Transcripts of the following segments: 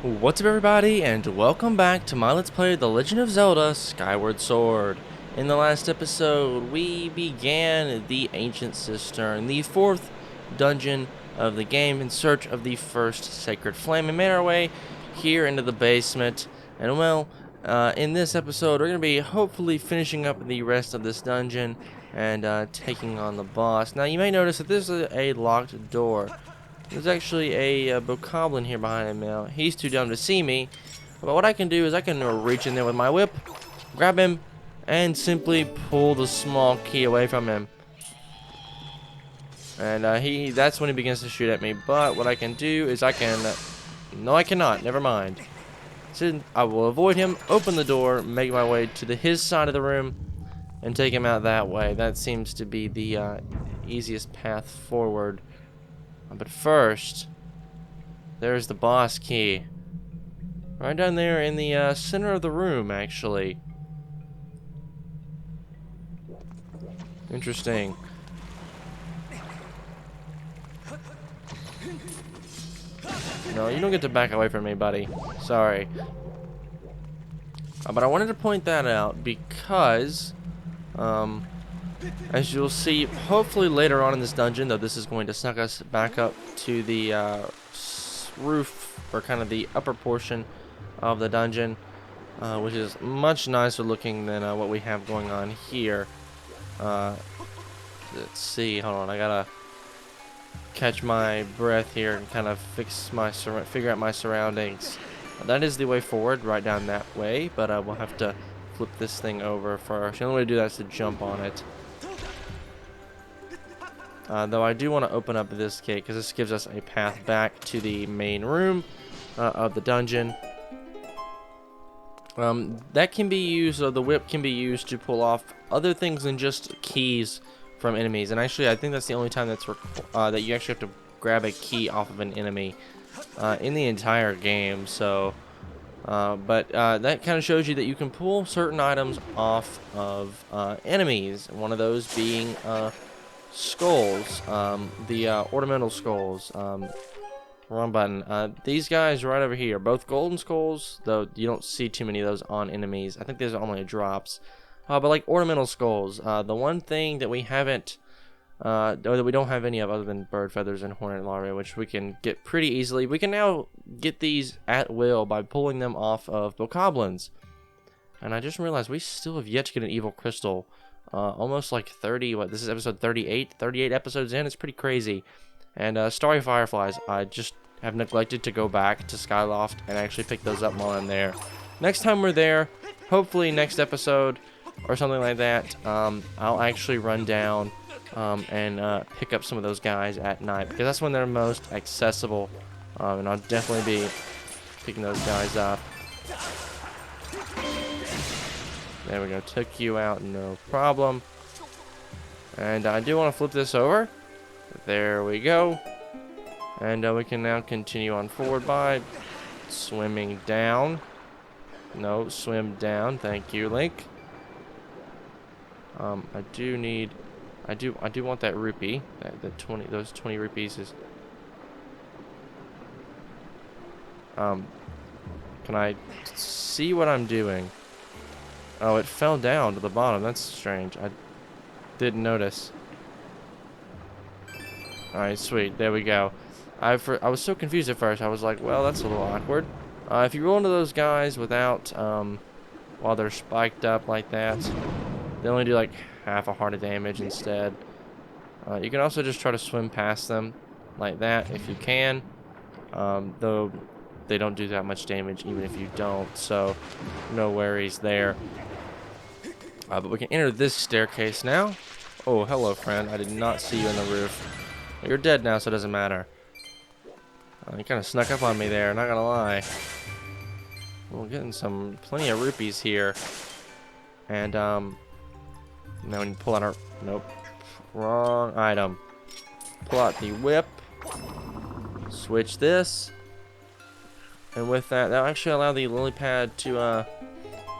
What's up everybody, and welcome back to my Let's Play The Legend of Zelda Skyward Sword. In the last episode, we began the Ancient Cistern, the fourth dungeon of the game, in search of the first Sacred Flame, and made our way here into the basement. And well, in this episode, we're going to be hopefully finishing up the rest of this dungeon and taking on the boss. Now, you may notice that this is a locked door. There's actually a bokoblin here behind him now. He's too dumb to see me. But what I can do is I can reach in there with my whip, grab him, and simply pull the small key away from him. And that's when he begins to shoot at me. But what I can do is I can... no, I cannot. Never mind. So I will avoid him, open the door, make my way to his side of the room, and take him out that way. That seems to be the easiest path forward. But first, there's the boss key. Right down there in the center of the room, actually. Interesting. No, you don't get to back away from me, buddy. Sorry. But I wanted to point that out because... as you'll see, hopefully later on in this dungeon, though this is going to snuck us back up to the roof, or kind of the upper portion of the dungeon, which is much nicer looking than what we have going on here. Let's see, hold on, I gotta catch my breath here and kind of figure out my surroundings. That is the way forward, right down that way, but we'll have to flip this thing over first. The only way to do that is to jump on it. Though I do want to open up this gate because this gives us a path back to the main room of the dungeon. That can be used, the whip can be used to pull off other things than just keys from enemies. And actually, I think that's the only time that you actually have to grab a key off of an enemy in the entire game. So, but that kind of shows you that you can pull certain items off of enemies. One of those being skulls, the ornamental skulls. Wrong button. These guys right over here, both golden skulls, though you don't see too many of those on enemies. I think these are only drops. But like ornamental skulls, the one thing that we haven't, or that we don't have any of other than bird feathers and hornet larvae, which we can get pretty easily. We can now get these at will by pulling them off of bokoblins. And I just realized we still have yet to get an evil crystal. Almost like 30, this is episode 38 episodes in. It's pretty crazy. And starry fireflies, I just have neglected to go back to Skyloft and actually pick those up while I'm there. Next time we're there, hopefully next episode or something like that, I'll actually run down and pick up some of those guys at night, because that's when they're most accessible, and I'll definitely be picking those guys up. There we go, took you out, no problem. And I do want to flip this over. There we go. And we can now continue on forward by swimming down. No, swim down. Thank you, Link. I do want that rupee. Those 20 rupees is. Can I see what I'm doing? Oh, it fell down to the bottom. That's strange. I didn't notice. Alright, sweet. There we go. I was so confused at first. I was like, well, that's a little awkward. If you roll into those guys without, while they're spiked up like that, they only do like half a heart of damage instead. You can also just try to swim past them like that if you can. Though they don't do that much damage even if you don't. So, no worries there. But we can enter this staircase now. Oh, hello, friend. I did not see you in the roof. You're dead now, so it doesn't matter. You kind of snuck up on me there, not gonna lie. We're getting plenty of rupees here. And, now when you pull out our... Nope. Wrong item. Pull out the whip. Switch this. And with that, that'll actually allow the lily pad to,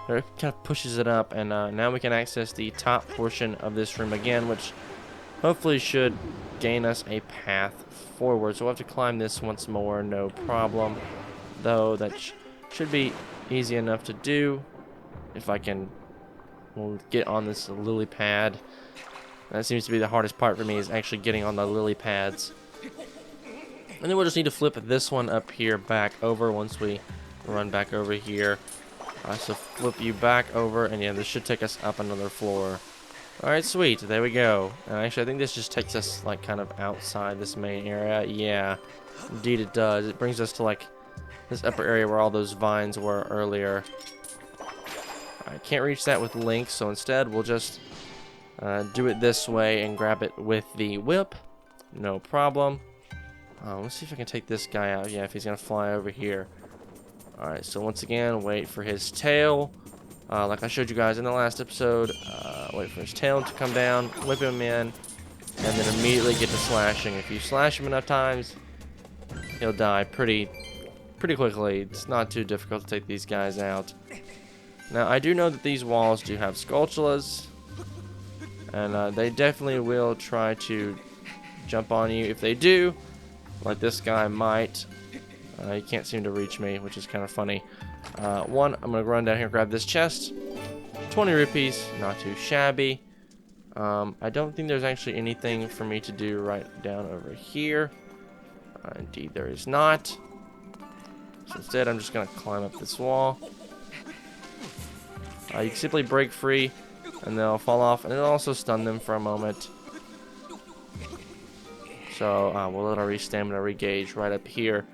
it kind of pushes it up, and now we can access the top portion of this room again, which hopefully should gain us a path forward. So we'll have to climb this once more, no problem. though. That should be easy enough to do if I can get on this lily pad. That seems to be the hardest part for me, is actually getting on the lily pads. And then we'll just need to flip this one up here back over once we run back over here. So flip you back over, and yeah, this should take us up another floor. Alright, sweet. There we go. Actually, I think this just takes us, like, kind of outside this main area. Yeah, indeed it does. It brings us to, like, this upper area where all those vines were earlier. I can't reach that with Link, so instead we'll just do it this way and grab it with the whip. No problem. Let's see if I can take this guy out. Yeah, if he's going to fly over here. Alright, so once again, wait for his tail. Like I showed you guys in the last episode, wait for his tail to come down, whip him in, and then immediately get to slashing. If you slash him enough times, he'll die pretty quickly. It's not too difficult to take these guys out. Now, I do know that these walls do have sculptulas, and they definitely will try to jump on you. If they do, like this guy might, he can't seem to reach me, which is kind of funny. I'm going to run down here and grab this chest. 20 rupees, not too shabby. I don't think there's actually anything for me to do right down over here. Indeed, there is not. So instead, I'm just going to climb up this wall. You can simply break free, and they'll fall off, and it'll also stun them for a moment. So we'll let our stamina re-gauge right up here.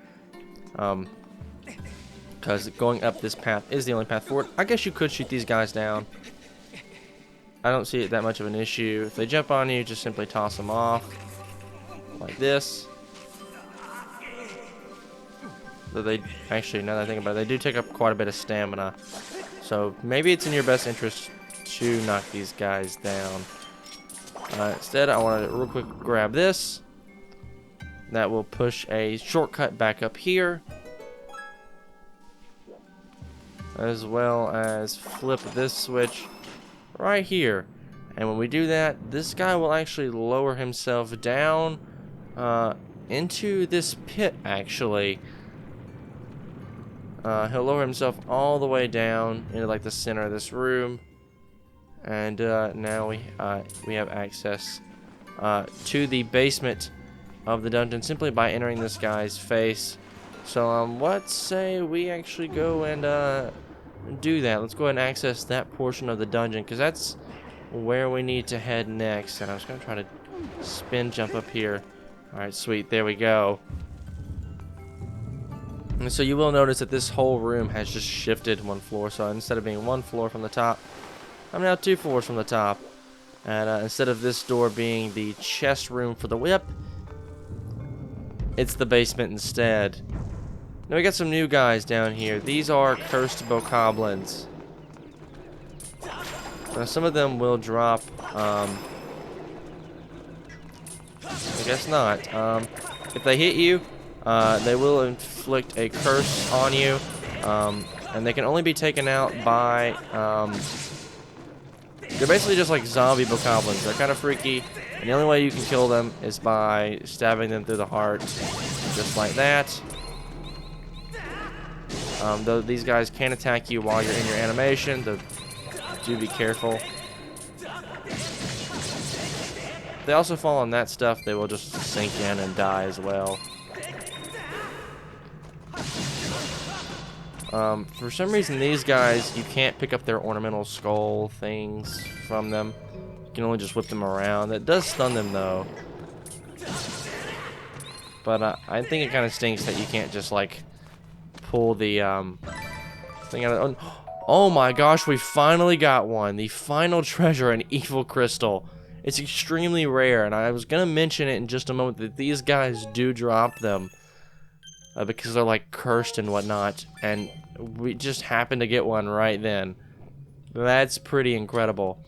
Because going up this path is the only path forward. I guess you could shoot these guys down. I don't see it that much of an issue. If they jump on you, just simply toss them off. Like this. Though they, actually, now that I think about it, they do take up quite a bit of stamina. So maybe it's in your best interest to knock these guys down. Instead, I want to real quick grab this. That will push a shortcut back up here, as well as flip this switch right here. And when we do that, this guy will actually lower himself down into this pit, actually. He'll lower himself all the way down into like the center of this room. And now we have access to the basement of the dungeon simply by entering this guy's face. So let's say we actually go and do that. Let's go ahead and access that portion of the dungeon, because that's where we need to head next. And I was going to try to spin jump up here. Alright, sweet, there we go. And so you will notice that this whole room has just shifted one floor. So instead of being one floor from the top, I'm now 2 floors from the top. And instead of this door being the chest room for the whip, it's the basement instead. Now we got some new guys down here. These are cursed bokoblins. Now some of them will drop. I guess not. If they hit you, they will inflict a curse on you, and they can only be taken out by. They're basically just like zombie bokoblins. They're kind of freaky, and the only way you can kill them is by stabbing them through the heart, just like that. Though these guys can attack you while you're in your animation, so do be careful. If they also fall on that stuff, they will just sink in and die as well. For some reason, these guys, you can't pick up their ornamental skull things from them. You can only just whip them around. That does stun them, though. But I think it kind of stinks that you can't just, like, pull the thing out of... Oh my gosh, we finally got one. The final treasure, an evil crystal. It's extremely rare, and I was going to mention it in just a moment that these guys do drop them. Because they're like cursed and whatnot, and we just happened to get one right then. That's pretty incredible.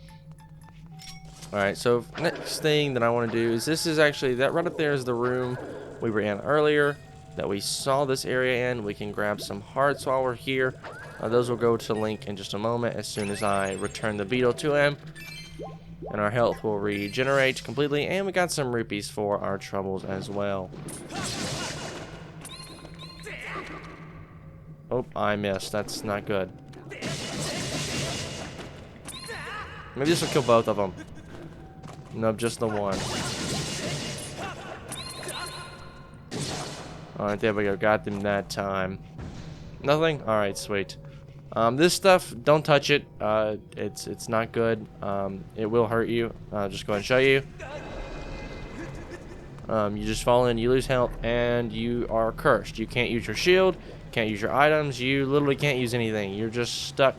Alright, so next thing that I want to do is, this is actually, that right up there is the room we were in earlier that we saw this area in. We can grab some hearts while we're here. Those will go to Link in just a moment as soon as I return the beetle to him. And our health will regenerate completely, and we got some rupees for our troubles as well. Oh, I missed. That's not good. Maybe this will kill both of them. Nope, just the one. Alright, there we go. Got them that time. Nothing? Alright, sweet. This stuff, don't touch it. It's not good. It will hurt you. Just go ahead and show you. You just fall in, you lose health, and you are cursed. You can't use your shield, can't use your items, you literally can't use anything. You're just stuck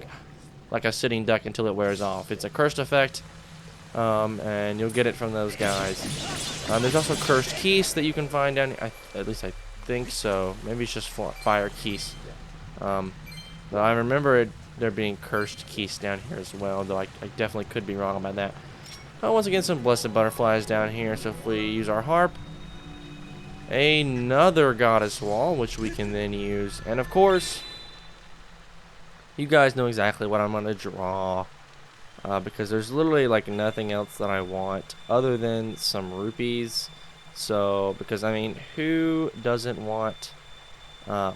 like a sitting duck until it wears off. It's a cursed effect, and you'll get it from those guys. There's also cursed keys that you can find down here. At least I think so. Maybe it's just fire keys. But I remember there being cursed keys down here as well, though I definitely could be wrong about that. Once again, some blessed butterflies down here. So if we use our harp, another goddess wall, which we can then use. And of course, you guys know exactly what I'm going to draw. Because there's literally like nothing else that I want other than some rupees. So, because I mean, who doesn't want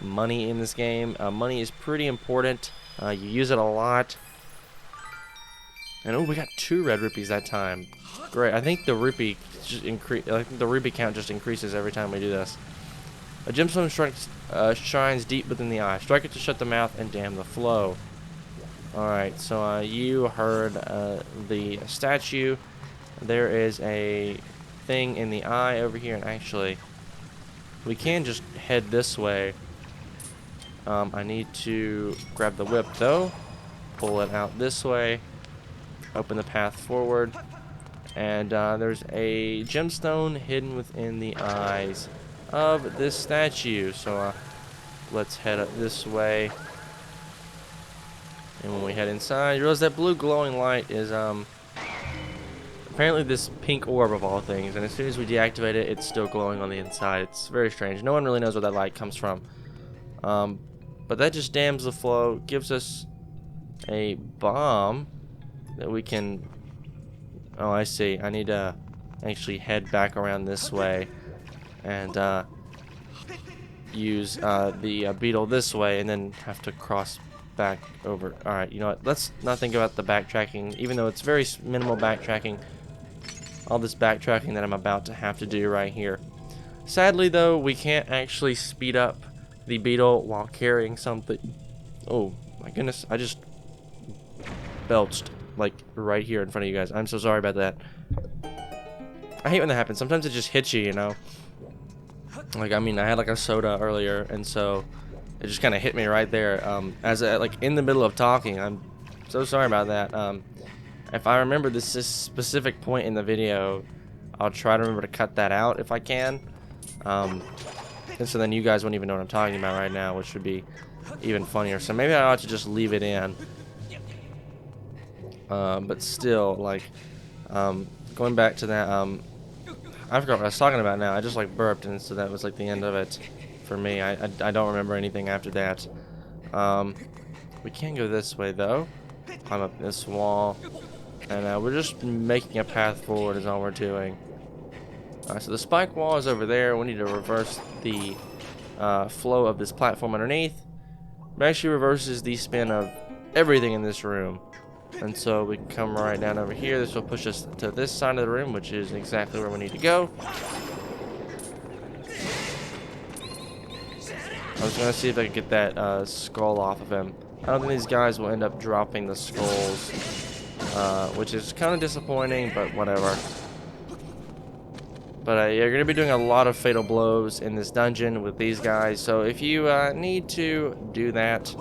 money in this game? Money is pretty important. You use it a lot. And oh, we got 2 red rupees that time. Great. I think the rupee just the rupee count just increases every time we do this. A gemstone strikes shines deep within the eye. Strike it to shut the mouth and dam the flow. Alright, so you heard the statue. There is a thing in the eye over here, and actually we can just head this way. I need to grab the whip though, pull it out this way, open the path forward, and there's a gemstone hidden within the eyes of this statue. So let's head up this way. And when we head inside, you realize that blue glowing light is apparently this pink orb of all things, and as soon as we deactivate it, it's still glowing on the inside. It's very strange. No one really knows where that light comes from. But that just dams the flow, gives us a bomb that we can... Oh, I see. I need to actually head back around this way and use the beetle this way, and then have to cross back over. Alright, you know what? Let's not think about the backtracking, even though it's very minimal backtracking. All this backtracking that I'm about to have to do right here. Sadly, though, we can't actually speed up the beetle while carrying something. Oh, my goodness. I just belched, like, right here in front of you guys. I'm so sorry about that. I hate when that happens. Sometimes it just hits you, you know? Like, I mean, I had, like, a soda earlier, and so it just kind of hit me right there. Like, in the middle of talking. I'm so sorry about that. If I remember this specific point in the video, I'll try to remember to cut that out if I can. And so then you guys won't even know what I'm talking about right now, which would be even funnier. So maybe I ought to just leave it in. But still, like, going back to that, I forgot what I was talking about now. I just, like, burped, and so that was, like, the end of it for me. I don't remember anything after that. We can go this way, though. Climb up this wall. And we're just making a path forward is all we're doing. So the spike wall is over there. We need to reverse the flow of this platform underneath. It actually reverses the spin of everything in this room. And so we can come right down over here. This will push us to this side of the room, which is exactly where we need to go. I was going to see if I could get that skull off of him. I don't think these guys will end up dropping the skulls, which is kind of disappointing, but whatever. But you're going to be doing a lot of fatal blows in this dungeon with these guys, so if you need to do that,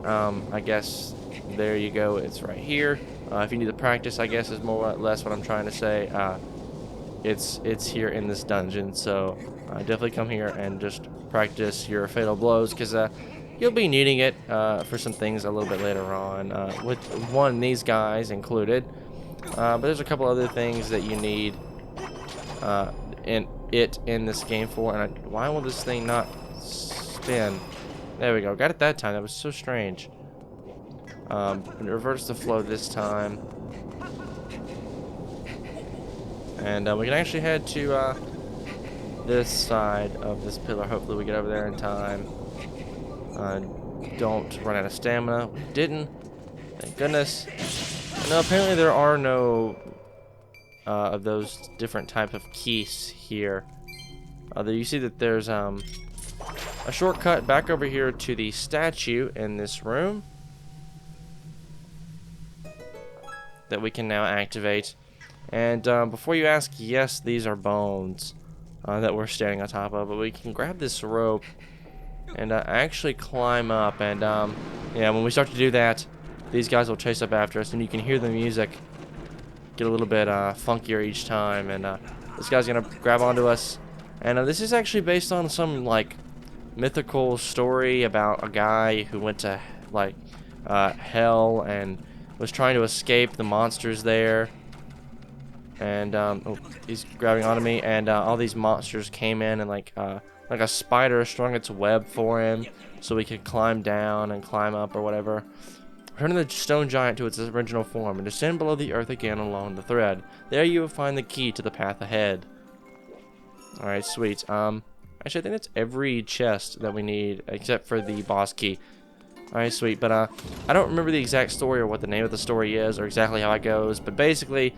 I guess there you go, it's right here. If you need to practice, I guess is more or less what I'm trying to say. It's here in this dungeon, so definitely come here and just practice your fatal blows, because you'll be needing it for some things a little bit later on, with these guys included. But there's a couple other things that you need in this game for. And why will this thing not spin? There we go. Got it that time. That was so strange. Reverse the flow this time. And we can actually head to this side of this pillar. Hopefully we get over there in time. don't run out of stamina. We didn't. Thank goodness. No, apparently there are no of those different types of keys here. You see that there's a shortcut back over here to the statue in this room that we can now activate. And before you ask, yes, these are bones that we're standing on top of, but we can grab this rope and actually climb up. And yeah, when we start to do that, these guys will chase up after us, and you can hear the music get a little bit funkier each time. And this guy's gonna grab onto us. And this is actually based on some like mythical story about a guy who went to like hell and was trying to escape the monsters there. And oh, he's grabbing onto me, and all these monsters came in, and like a spider strung its web for him so he could climb down and climb up or whatever. Return the stone giant to its original form and descend below the earth again along the thread. There you will find the key to the path ahead. Alright, sweet. Actually, I think that's every chest that we need except for the boss key. Alright, sweet. But I don't remember the exact story or what the name of the story is or exactly how it goes. But basically,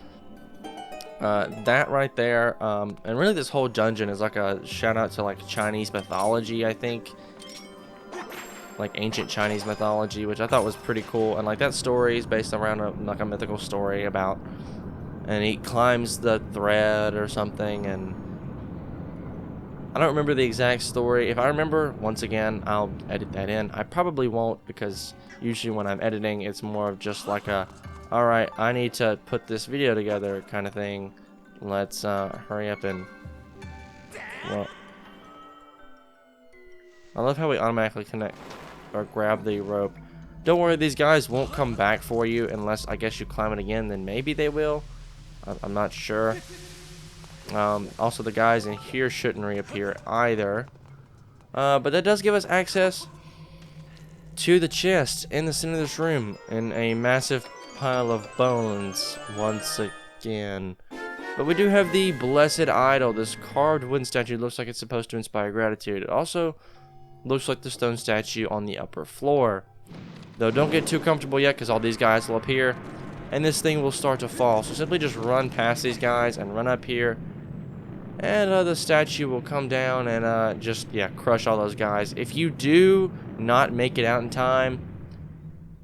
that right there, and really this whole dungeon is like a shout out to like Chinese mythology, I think. Like ancient Chinese mythology, which I thought was pretty cool. And like that story is based around like a mythical story about, and he climbs the thread or something, and I don't remember the exact story. If I remember, once again, I'll edit that in. I probably won't, because usually when I'm editing, it's more of just like a, alright, I need to put this video together kind of thing. Let's hurry up and, well, I love how we automatically connect or grab the rope. Don't worry, these guys won't come back for you unless, I guess, you climb it again. Then maybe they will. I'm not sure. Also, the guys in here shouldn't reappear either. But that does give us access to the chest in the center of this room in a massive pile of bones once again. But we do have the Blessed Idol. This carved wooden statue looks like it's supposed to inspire gratitude. It also looks like the stone statue on the upper floor. Though don't get too comfortable yet, because all these guys will appear and this thing will start to fall. So simply just run past these guys and run up here, and the statue will come down and just, yeah, crush all those guys. If you do not make it out in time,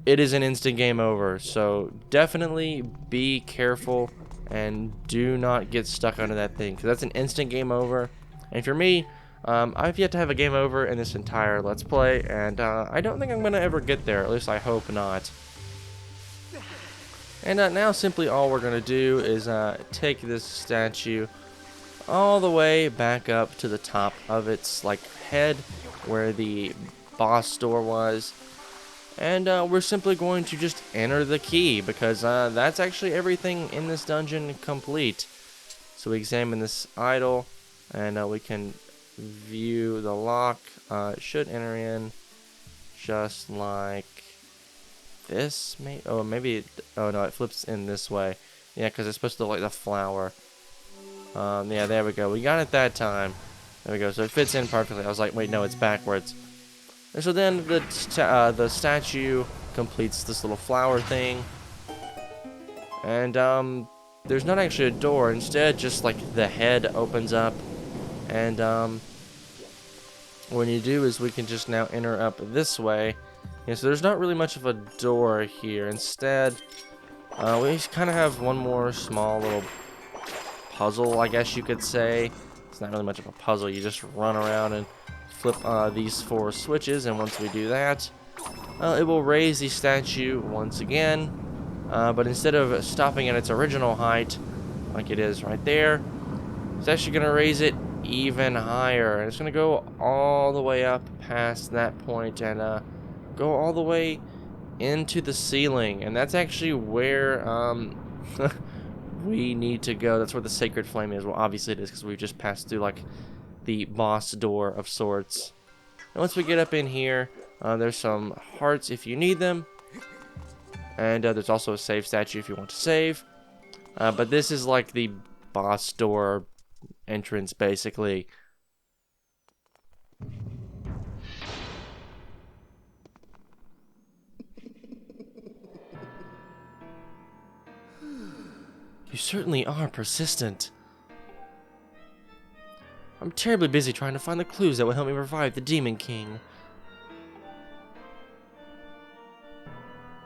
it is an instant game over. So definitely be careful and do not get stuck under that thing, because that's an instant game over. And for me, I've yet to have a game over in this entire Let's Play, and I don't think I'm going to ever get there. At least I hope not. And now simply all we're going to do is take this statue all the way back up to the top of its like head where the boss door was. And we're simply going to just enter the key, because that's actually everything in this dungeon complete. So we examine this idol, and we can view the lock. It should enter in just like this. Oh, maybe oh no, it flips in this way. Yeah, because it's supposed to look like the flower. Yeah, there we go. We got it that time. There we go. So it fits in perfectly. I was like, wait, no, it's backwards. And so then the statue completes this little flower thing. And there's not actually a door. Instead, just like the head opens up. And what you do is we can just now enter up this way. Yeah, so there's not really much of a door here. Instead, we kind of have one more small little puzzle, I guess you could say. It's not really much of a puzzle. You just run around and flip these 4 switches, and once we do that, it will raise the statue once again. But instead of stopping at its original height, like it is right there, it's actually going to raise it even higher. And it's going to go all the way up past that point and go all the way into the ceiling. And that's actually where we need to go. That's where the sacred flame is. Well, obviously it is, because we've just passed through like the boss door of sorts. And once we get up in here, there's some hearts if you need them, and there's also a save statue if you want to save. But this is like the boss door entrance, basically. You certainly are persistent. I'm terribly busy trying to find the clues that will help me revive the Demon King.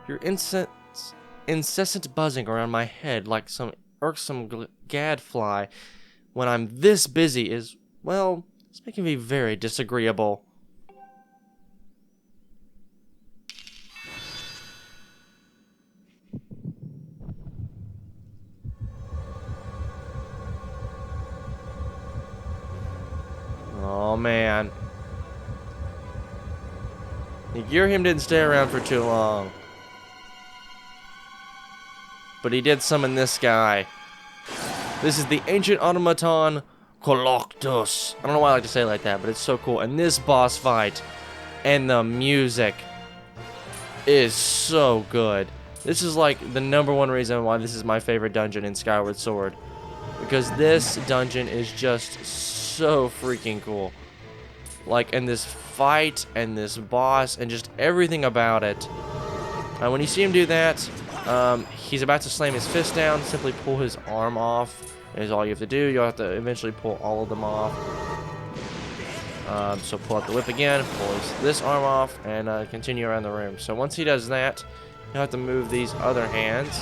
Your incessant buzzing around my head like some irksome gadfly when I'm this busy is, well, it's making me very disagreeable. Oh man. Him didn't stay around for too long. But he did summon this guy. This is the ancient automaton Koloktos. I don't know why I like to say it like that, but it's so cool. And this boss fight and the music is so good. This is like the #1 reason why this is my favorite dungeon in Skyward Sword. Because this dungeon is just so freaking cool. Like, and this fight and this boss and just everything about it. When you see him do that, he's about to slam his fist down. Simply pull his arm off is all you have to do. You'll have to eventually pull all of them off. So pull out the whip again, pull this arm off, and continue around the room. So once he does that, you'll have to move these other hands.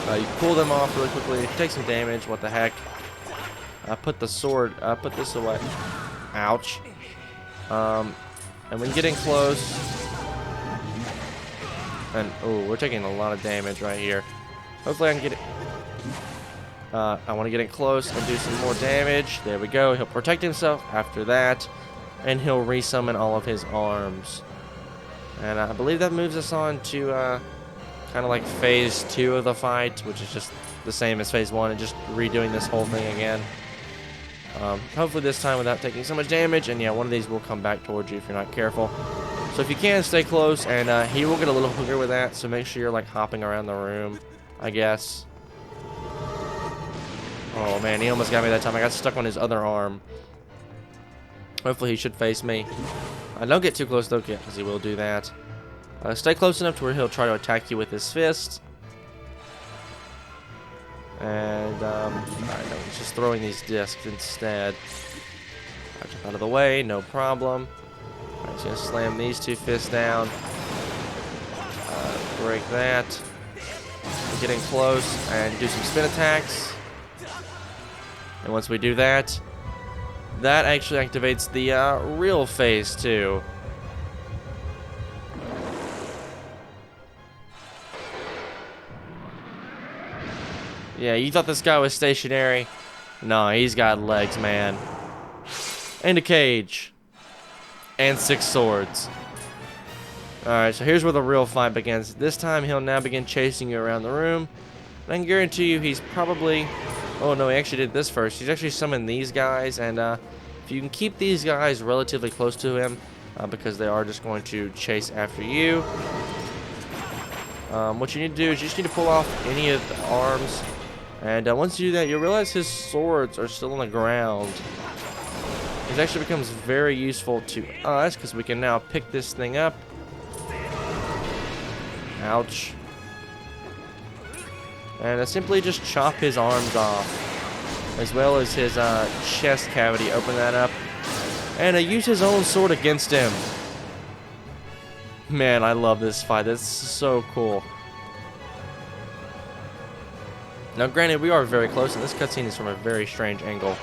You pull them off really quickly, take some damage, what the heck. Put the sword, put this away. Ouch. And when getting close, and oh, we're taking a lot of damage right here. Hopefully I can get it. I want to get in close and do some more damage. There we go. He'll protect himself after that, and he'll resummon all of his arms. And I believe that moves us on to kind of like phase 2 of the fight, which is just the same as phase 1 and just redoing this whole thing again. Hopefully this time without taking so much damage, and yeah, one of these will come back towards you if you're not careful. So if you can, stay close, and he will get a little hungrier with that, so make sure you're like hopping around the room, I guess. Oh man, he almost got me that time. I got stuck on his other arm. Hopefully he should face me. Don't get too close though, because he will do that. Stay close enough to where he'll try to attack you with his fist. And, alright, no, he's just throwing these discs instead. I'll jump out of the way, no problem. I'm just going to slam these 2 fists down. Break that. Getting close, and do some spin attacks. And once we do that, that actually activates the real phase 2. Yeah, you thought this guy was stationary? No, he's got legs, man. And a cage. And 6 swords. Alright, so here's where the real fight begins. This time, he'll now begin chasing you around the room. And I can guarantee you he's probably... Oh, no, he actually did this first. He's actually summoned these guys. And if you can keep these guys relatively close to him, because they are just going to chase after you. What you need to do is you just need to pull off any of the arms. And once you do that, you'll realize his swords are still on the ground. It actually becomes very useful to us because we can now pick this thing up. Ouch. And simply just chop his arms off, as well as his chest cavity. Open that up. And use his own sword against him. Man, I love this fight. That's so cool. Now, granted, we are very close, and this cutscene is from a very strange angle.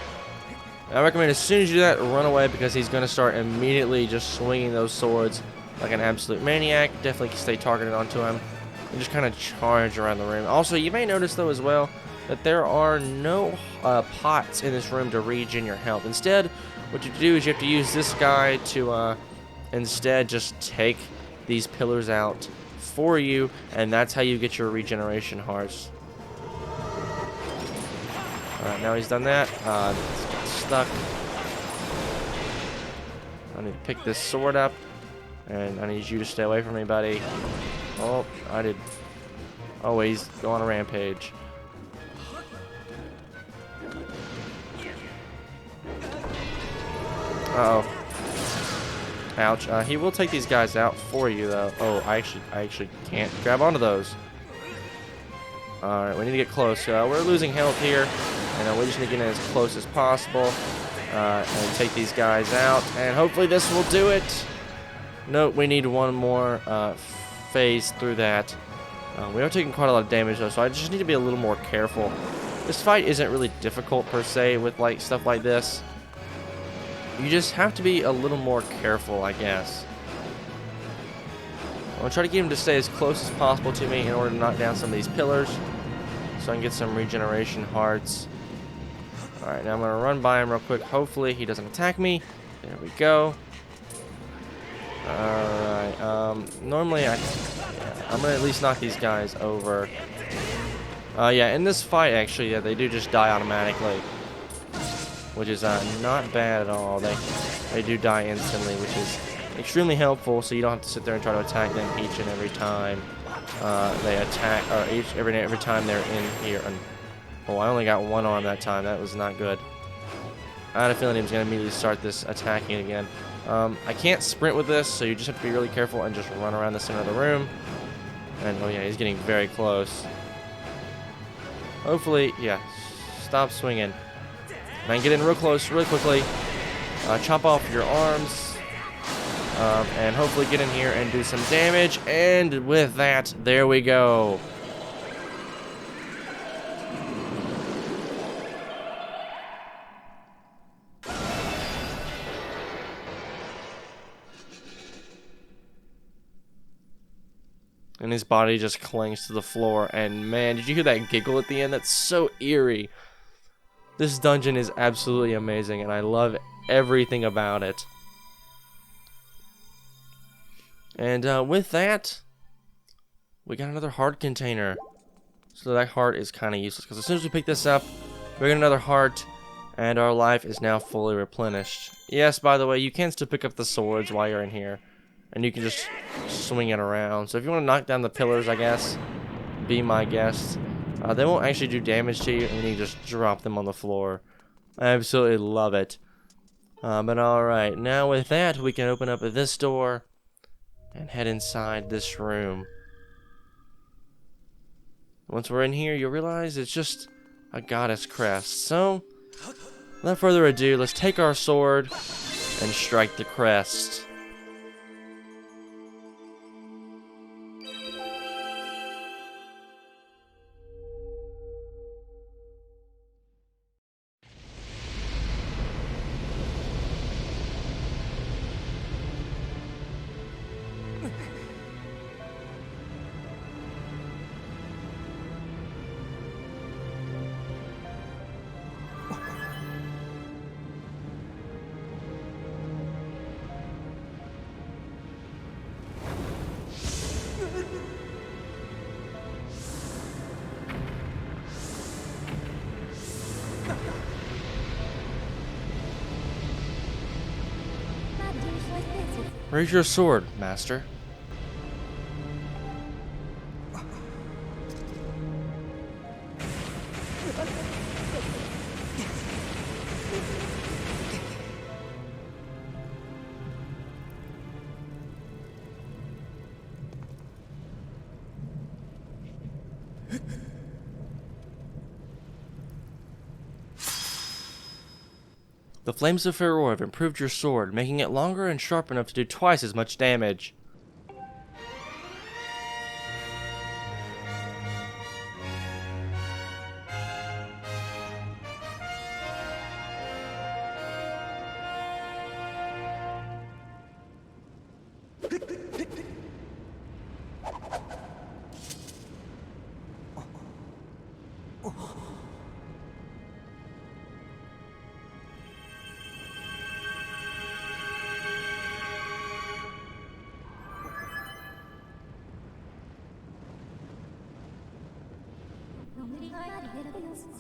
I recommend as soon as you do that, run away, because he's going to start immediately just swinging those swords like an absolute maniac. Definitely stay targeted onto him and just kind of charge around the room. Also, you may notice, though, as well, that there are no pots in this room to regen your health. Instead, what you do is you have to use this guy to instead just take these pillars out for you, and that's how you get your regeneration hearts. Alright, now he's done that. It's stuck. I need to pick this sword up, and I need you to stay away from me, buddy. Oh, I did. Oh, he's going on a rampage. Uh-oh. Ouch. He will take these guys out for you, though. Oh, I actually can't grab onto those. Alright, we need to get close. We're losing health here, and we just need to get in as close as possible and take these guys out. And hopefully this will do it. Nope, we need one more phase through that. We are taking quite a lot of damage though, so I just need to be a little more careful. This fight isn't really difficult per se with like stuff like this. You just have to be a little more careful, I guess. I'm gonna try to get him to stay as close as possible to me in order to knock down some of these pillars, so I can get some regeneration hearts. Alright, now I'm gonna run by him real quick. Hopefully he doesn't attack me. There we go. Alright, normally I'm gonna at least knock these guys over. Yeah, in this fight actually, yeah, they do just die automatically, which is not bad at all. They do die instantly, which is extremely helpful, so you don't have to sit there and try to attack them each and every time they attack, or every time they're in here. And oh, I only got one arm that time. That was not good. I had a feeling he was going to immediately start this attacking again. I can't sprint with this, so you just have to be really careful and just run around the center of the room. And oh yeah, he's getting very close. Hopefully, yeah, stop swinging. And I can get in real close, really quickly. Chop off your arms. And hopefully get in here and do some damage. And with that, there we go. And his body just clings to the floor. And man, did you hear that giggle at the end? That's so eerie. This dungeon is absolutely amazing, and I love everything about it. And with that, we got another heart container. So that heart is kind of useless, because as soon as we pick this up, we get another heart, and our life is now fully replenished. Yes, by the way, you can still pick up the swords while you're in here, and you can just swing it around. So if you want to knock down the pillars, I guess, be my guest. They won't actually do damage to you, and you can just drop them on the floor. I absolutely love it. But alright, now with that, we can open up this door and head inside this room. Once we're in here, you'll realize it's just a goddess crest. So, without further ado, let's take our sword and strike the crest. Raise your sword, master. The flames of Pharaoh have improved your sword, making it longer and sharp enough to do twice as much damage.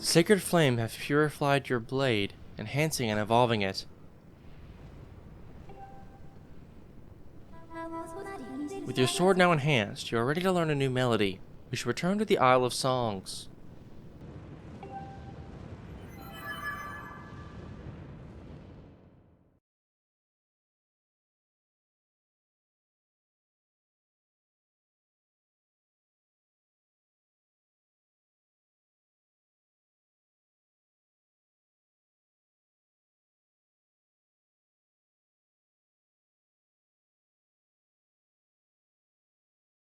Sacred flame have purified your blade, enhancing and evolving it. With your sword now enhanced, you are ready to learn a new melody. We should return to the Isle of Songs.